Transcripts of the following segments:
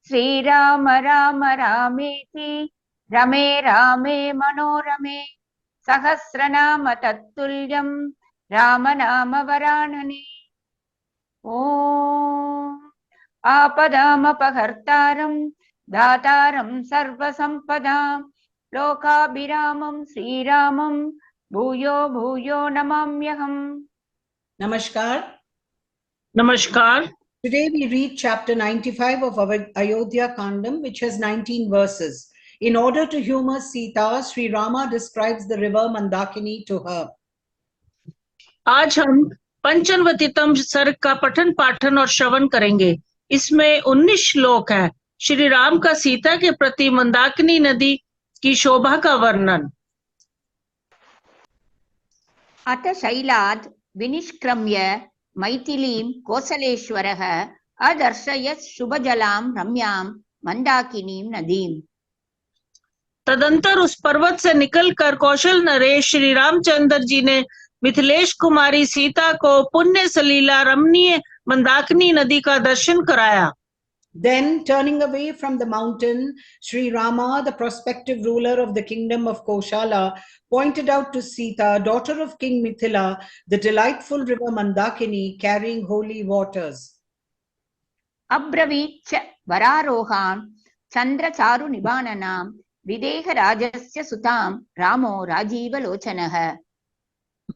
श्रीराम राम रामेति रमे रामे मनोरमे सहस्रनाम तत्तुल्यं राम नाम वरानने। ओम आपदामपहर्तारं दातारं सर्वसंपदां लोकाभिरामं श्रीरामं भूयो भूयो नमाम्यहम्। Namaskar. नमस्कार। Today we read chapter 95 of our Ayodhya Kandam, which has 19 verses. In order to humor Sita, Sri Rama describes the river Mandakini to her. आज हम पंचनवतितम सर्ग का पठन पाठन और श्रवण करेंगे। इसमें 19 श्लोक है। श्री राम का सीता के प्रति मंदाकिनी नदी की शोभा का वर्णन। अथ शैलाद् विनिष्क्रम्य मैथिलीं कोसलेश्वरः अदर्शयत् शुभजलां रम्यां मंदाकिनीं नदीम्। तदंतर उस पर्वत से निकलकर कौशल नरेश श्री रामचंद्र जी ने मिथिलेश कुमारी सीता को पुण्य सलीला रमणीय मंदाकिनी नदी का दर्शन कराया। Then, turning away from the mountain, Sri Rama, the prospective ruler of the kingdom of Koshala, pointed out to Sita, daughter of King Mithila, the delightful river Mandakini carrying holy waters. अब्रवीच्च वरारोहां चंद्रचारु निबाननां विदेह राजस्य सुतां रामो राजीवलोचनः।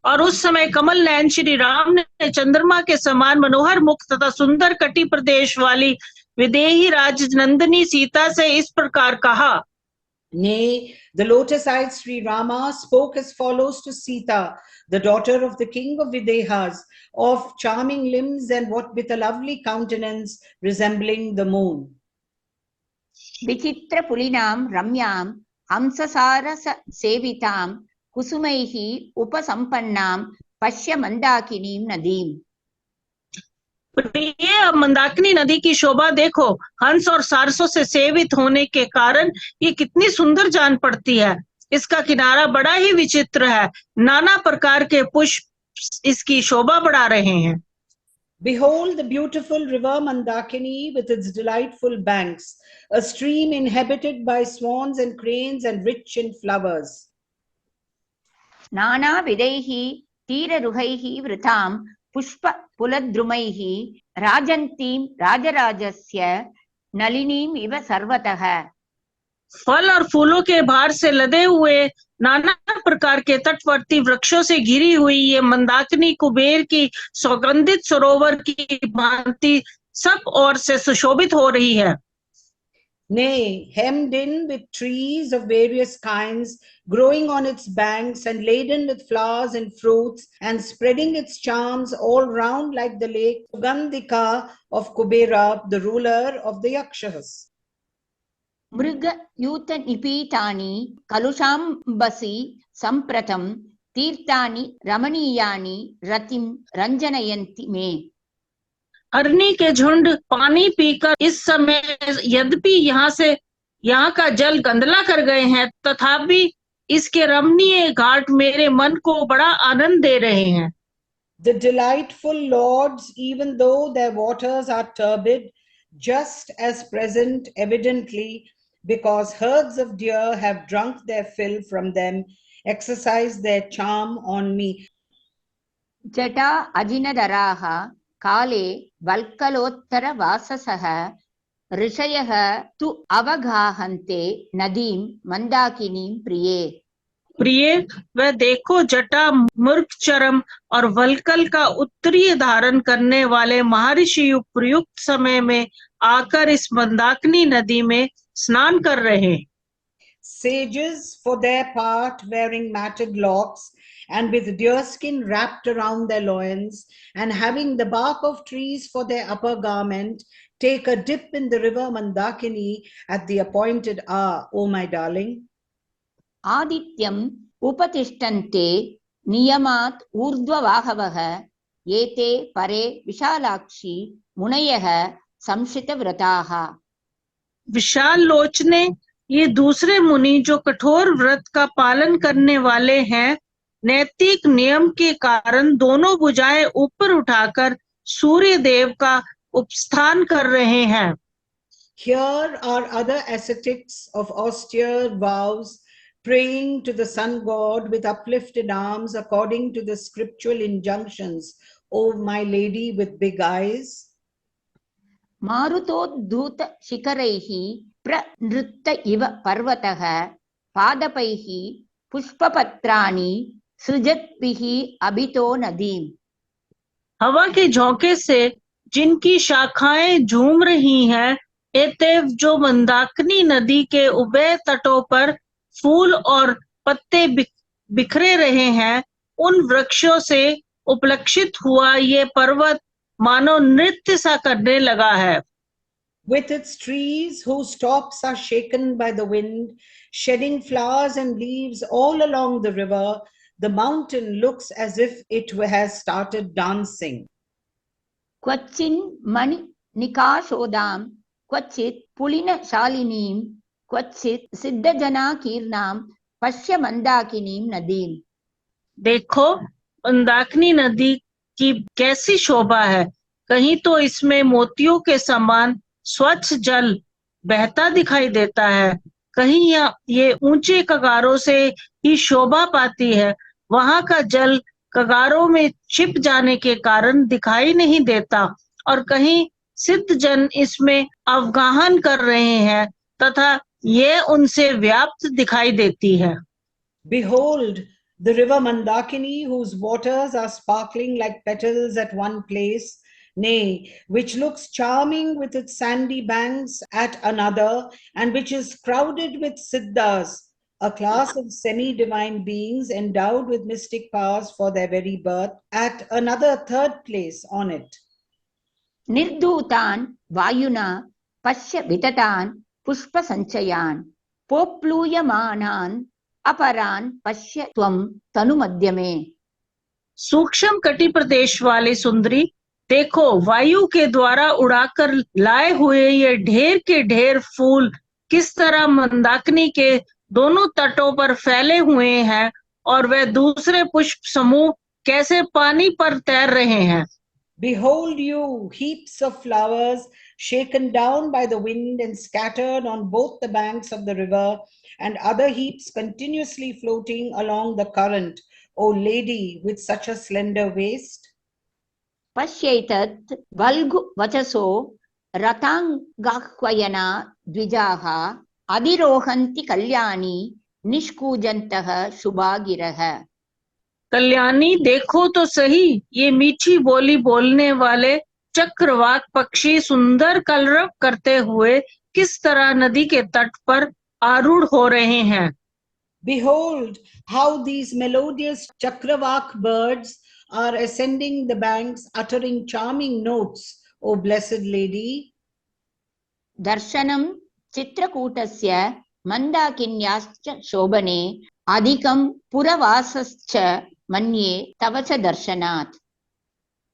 और उस समय कमल नयन श्री राम ने चंद्रमा के समान मनोहर मुख तथा सुंदर कटी प्रदेश वाली विदेही राजनंदिनी सीता से इस प्रकार कहा। Nay, the lotus-eyed Sri Rama spoke as follows to Sita, the daughter of the king of Videhas, of charming limbs and what with a lovely countenance resembling the moon. विचित्र पुलिनां रम्यां हंससार सेवितां कुसुमैः उपसंपन्नां पश्य मंदाकिनीं नदीम्। प्रिय, अब मंदाकिनी नदी की शोभा देखो। हंस और सारसों से सेवित होने के कारण ये कितनी सुंदर जान पड़ती है। इसका किनारा बड़ा ही विचित्र है। नाना प्रकार के पुष्प इसकी शोभा बढ़ा रहे हैं। Behold the beautiful river Mandakini with its delightful banks, a stream inhabited by swans and cranes and rich in flowers. नाना विदैः तीररुहैः वृतां पुष्प पुलद्रुमैः राजन्तीं राजराजस्य नलिनीम् इव सर्वतः। फल और फूलों के भार से लदे हुए नाना प्रकार के तटवर्ती वृक्षों से घिरी हुई ये मंदाकिनी कुबेर की सौगंधित सरोवर की भांति सब ओर से सुशोभित हो रही है। Nay, hemmed in with trees of various kinds, growing on its banks and laden with flowers and fruits, and spreading its charms all round like the lake Sugandhika of Kubera, the ruler of the Yakshas. मृग यूत निपीतानि कलुषाम्बसी संप्रतं तीर्थानि रमणीयानि रतिं रंजनयन्ति मे। अरनी के झुंड पानी पीकर इस समय यद्यपि यहाँ का जल गंदला कर गए हैं, तथापि इसके रमणीय घाट मेरे मन को बड़ा आनंद दे रहे हैं। The delightful lords, even though their waters are turbid, just as present evidently, because herds of deer have drunk their fill from them, exercise their charm on me. जटा अजिनधराः काले वल्कलोत्तर वाससः ऋषयः तु अवगाहन्ते नदीं मंदाकिनीं प्रिये। प्रिय, वह देखो जटा मूर्खचरम और वल्कल का उत्तरीय धारण करने वाले महर्षि उपयुक्त समय में आकर इस मंदाकिनी नदी में स्नान कर रहे। Sages, for their part, wearing matted locks and with deerskin wrapped around their loins, and having the bark of trees for their upper garment, take a dip in the river Mandakini at the appointed hour, O my darling. आदित्यम् उपतिष्ठन्ते नियमात् ऊर्ध्ववाहवः एते परे विशालाक्षी मुनयः संश्रितव्रताः। विशाल लोचने, ये दूसरे मुनि जो कठोर व्रत का पालन करने वाले हैं, नैतिक नियम के कारण दोनों भुजाएं ऊपर उठाकर सूर्य देव का उपस्थान कर रहे हैं। Here are other ascetics of austere vows, praying to the sun god with uplifted arms according to the scriptural injunctions. O my lady with big eyes. मारुतोद्धूत शिखरैः प्रनृत्त इव पर्वतः पादपैः पुष्पपत्राणि सृजद्भिः अभितो नदीम्। हवा के झोंके से जिनकी शाखाएं झूम रही हैं, एतेव जो मंदाकिनी नदी के उभय तटों पर फूल और पत्ते बिखरे रहे हैं, उन वृक्षों से उपलक्षित हुआ ये पर्वत मानो नृत्य सा करने लगा है। With its trees whose tops are shaken by the wind, shedding flowers and leaves all along the river, the mountain looks as if it has started dancing. क्वचिन् मणि निकाशोदां क्वचित् पुलिन शालिनीं क्वचित् सिद्धजनाकीर्णां पश्य मंदाकिनीं नदीम्। देखो मंदाकिनी नदी की कैसी शोभा है, कहीं तो इसमें मोतियों के समान स्वच्छ जल बहता दिखाई देता है, कहीं ये ऊंचे कगारों से ही शोभा पाती है। वहां का जल कगारों में छिप जाने के कारण दिखाई नहीं देता, और कहीं सिद्ध जन इसमें अवगाहन कर रहे हैं तथा ये उनसे व्याप्त दिखाई देती है। Behold, the river Mandakini, whose waters are sparkling like petals at one place, nay, which looks charming with its sandy banks at another, and which is crowded with siddhas, a class of semi-divine beings endowed with mystic powers for their very birth, at another third place on it. निर्धूतान् वायुना पश्य विततान् पुष्प संचयान् पोप्लूयमानान् अपरान् पश्य त्वं तनु मध्य में। सूक्ष्म कटि प्रदेश वाले सुंदरी, देखो वायु के द्वारा उड़ाकर लाए हुए ये ढेर के ढेर फूल किस तरह मंदाकिनी के दोनों तटों पर फैले हुए हैं, और वह दूसरे पुष्प समूह कैसे पानी पर तैर रहे हैं। Behold you, heaps of flowers shaken down by the wind and scattered on both the banks of the river, and other heaps continuously floating along the current, O lady with such a slender waist. पश्यैतत् वल्गु वचसो रतांगाह्वयना द्विजाः अधिरोहन्ति Kalyani निष्कूजन्तः शुभागिरः। Kalyani देखो तो सही, ये मीठी बोली बोलने वाले चक्रवाक पक्षी सुंदर कलरव करते हुए किस तरह नदी के तट पर आरूढ़ हो रहे हैं। Behold how these melodious chakravak birds are ascending the banks, uttering charming notes, O blessed lady. दर्शनं चित्रकूटस्य मंदाकिन्याश्च शोभने अधिकं पुरवासश्च मन्ये तव च दर्शनात्।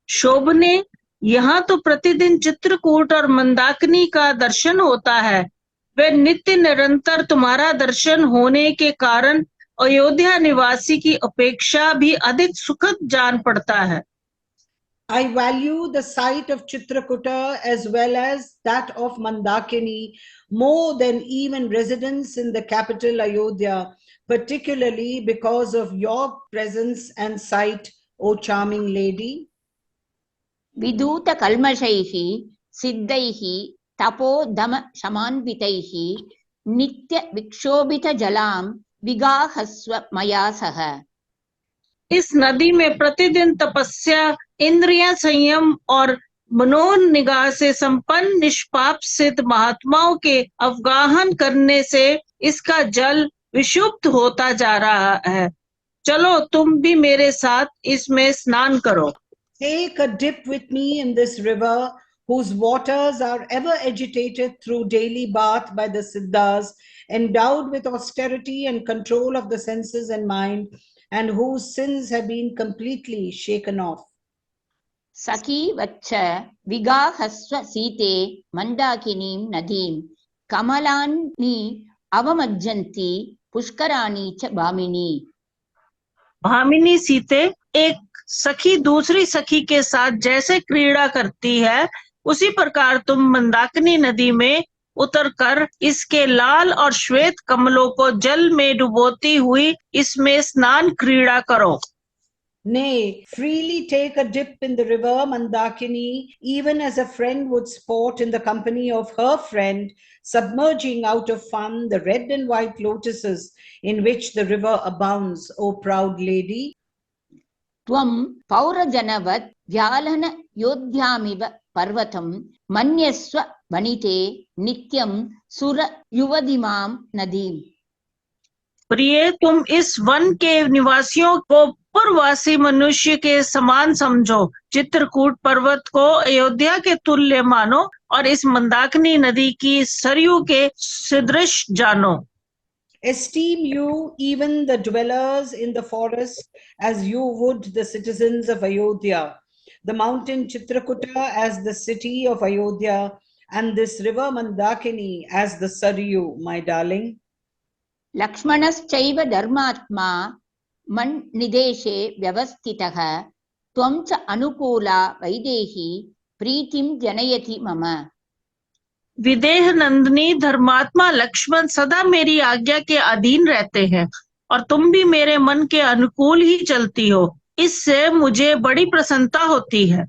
शोभने, यहाँ तो प्रतिदिन चित्रकूट और मंदाकिनी का दर्शन होता है, वे नित्य निरंतर तुम्हारा दर्शन होने के कारण अयोध्या निवासी की अपेक्षा भी अधिक सुखद जान पड़ता है। I value the sight of Chitrakuta as well as that of Mandakini more than even residence in the capital Ayodhya, particularly because of your presence and sight, O charming lady. विदूत कल्मषैः सिद्धैः तपोधम शमान्वितैः नित्य विक्षोभित जलां विगाहस्व मया सह। इस नदी में प्रतिदिन तपस्या, इंद्रिय संयम और मनोनिग्रह से संपन्न निष्पाप सिद्ध महात्माओं के अवगाहन करने से इसका जल विशुद्ध होता जा रहा है। चलो तुम भी मेरे साथ इसमें स्नान करो। Take a dip with me in this river, whose waters are ever agitated through daily bath by the siddhas, endowed with austerity and control of the senses and mind, and whose sins have been completely shaken off. सखी वच्च विगाहस्व सीते मंदाकिनीं नदीं कमलानि अवमज्जन्ति पुष्कराणि च भामिनी। भामिनी सीते, एक सखी दूसरी सखी के साथ जैसे क्रीड़ा करती है, उसी प्रकार तुम मंदाकिनी नदी में उतरकर इसके लाल और श्वेत कमलों को जल में डुबोती हुई इसमें स्नान क्रीड़ा करो। Nay, freely take a dip in the river Mandakini, even as a friend would sport in the company of her friend, submerging out of fun the red and white lotuses in which the river abounds, O proud lady. त्वं पौरजनवत् व्यालन योध्यामिव पर्वतं मन्यस्व वनिते नित्यं सुर युवदिमां नदीम्। प्रिय, तुम इस one के निवासियों को पूर्ववासी मनुष्य के समान समझो, चित्रकूट पर्वत को अयोध्या के तुल्य मानो और इस मंदाकिनी नदी की सरयू के सदृश जानो। Esteem you even the dwellers in the forest as you would the citizens of Ayodhya, the mountain Chitrakuta as the city of Ayodhya, and this river Mandakini as the Saryu, my darling. लक्ष्मणश्चैव धर्मात्मा मन्निदेशे व्यवस्थितः त्वं च अनुकूला वैदेही प्रीतिं जनयति मम। विदेह नंदनी धर्मात्मा लक्ष्मण सदा मेरी आज्ञा के अधीन रहते हैं और तुम भी मेरे मन के अनुकूल ही चलती हो, इससे मुझे बड़ी प्रसन्नता होती है।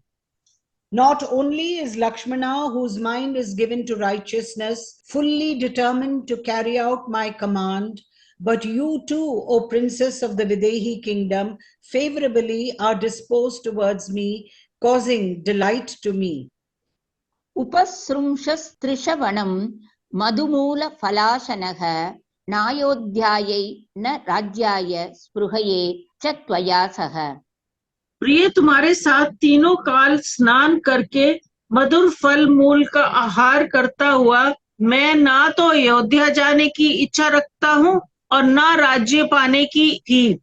Not only is Lakshmana, whose mind is given to righteousness, fully determined to carry out my command, but you too, O princess of the Videhi kingdom, favorably are disposed towards me, causing delight to me. उपसृंशस्त्रिशवनं मधुमूलफलाशनः नायोध्यायै न राज्याय स्पृहये च त्वया सह। प्रिय, तुम्हारे साथ तीनों काल स्नान करके मधुर फल मूल का आहार करता हुआ मैं ना तो अयोध्या जाने की इच्छा रखता हूँ और ना राज्य पाने की भी।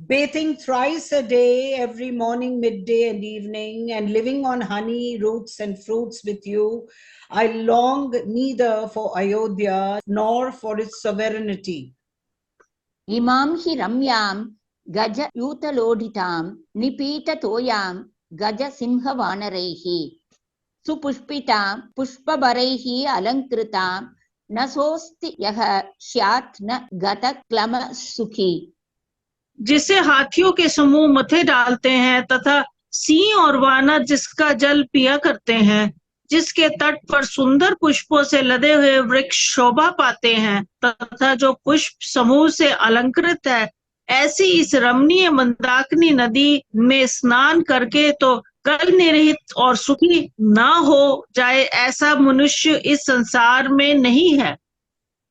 Bathing thrice a day, every morning, midday, and evening, and living on honey, roots, and fruits with you, I long neither for Ayodhya nor for its sovereignty. इमां हि रम्यां गजयूतलोडितां निपीततोयां गजसिंहवानरैः सुपुष्पितां पुष्पभरैः अलङ्कृतां न सोऽस्ति यः स्यात् न गतक्लमसुखी। जिसे हाथियों के समूह मथे डालते हैं तथा सिंह और वानर जिसका जल पिया करते हैं, जिसके तट पर सुंदर पुष्पों से लदे हुए वृक्ष शोभा पाते हैं तथा जो पुष्प समूह से अलंकृत है, ऐसी इस रमणीय मंदाकिनी नदी में स्नान करके तो कल निरहित और सुखी ना हो जाए, ऐसा मनुष्य इस संसार में नहीं है।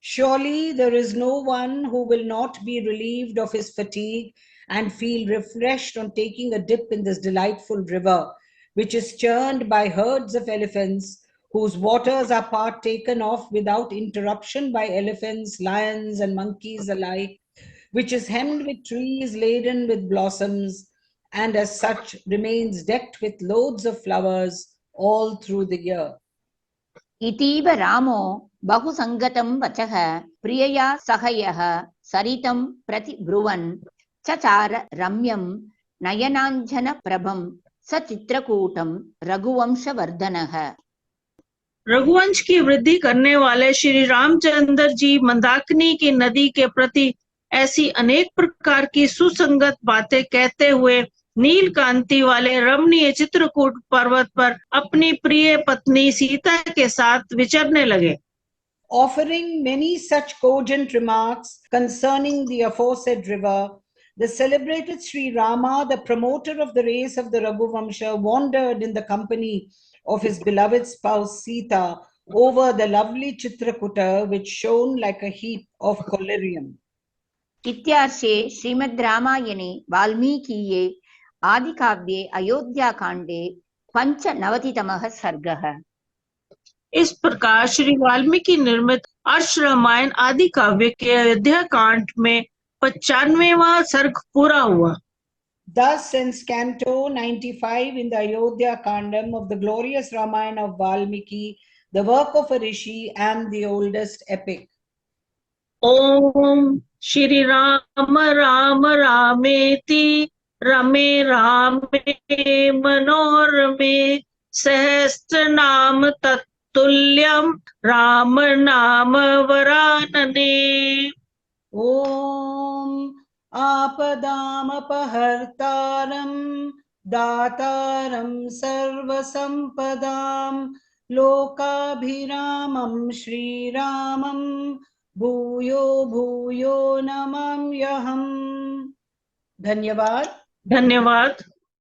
Surely there is no one who will not be relieved of his fatigue and feel refreshed on taking a dip in this delightful river, which is churned by herds of elephants, whose waters are partaken of without interruption by elephants, lions, and monkeys alike, which is hemmed with trees laden with blossoms, and as such remains decked with loads of flowers all through the year. इतीव रामो बहुसंगतं वचः प्रियया सह यः सरितं प्रति ब्रुवन् चचार रम्यं नयनाञ्जनप्रभं स चित्रकूटं रघुवंशवर्धनः। रघुवंश की वृद्धि करने वाले श्री रामचंद्र जी मंदाकिनी की नदी के प्रति ऐसी अनेक प्रकार की सुसंगत बातें कहते हुए नील कांति वाले रमणीय चित्रकूट पर्वत पर अपनी प्रिय पत्नी सीता के साथ विचरने लगे। Offering many such cogent remarks concerning the aforesaid river, the celebrated Sri Rama, the promoter of the race of the Raghuvamsha, wandered in the company of his beloved spouse Sita over the lovely Chitrakuta, which shone like a heap of collyrium. इत्यार्षे श्रीमद् रामायणे वाल्मीकीये आदिकाव्ये अयोध्याकाण्डे 95तमः सर्गः। इस प्रकार श्री वाल्मीकि निर्मित अर्ष रामायण आदि काव्य के अयोध्या कांड में 95वां सर्ग पूरा हुआ। Thus ends Canto 95 in the Ayodhya Kandam of the glorious Ramayana of Valmiki, the work of a rishi and the oldest epic. ओम श्री राम राम रामेति रमे रामे मनोरमे सहस्त्र नाम तत्तुल्यम् तुल्यं राम नाम वरानने। ॐ आपदामपहर्तारं दातारं सर्वसम्पदां लोकाभिरामं श्रीरामं भूयो भूयो नमाम्यहम्। धन्यवाद। धन्यवाद।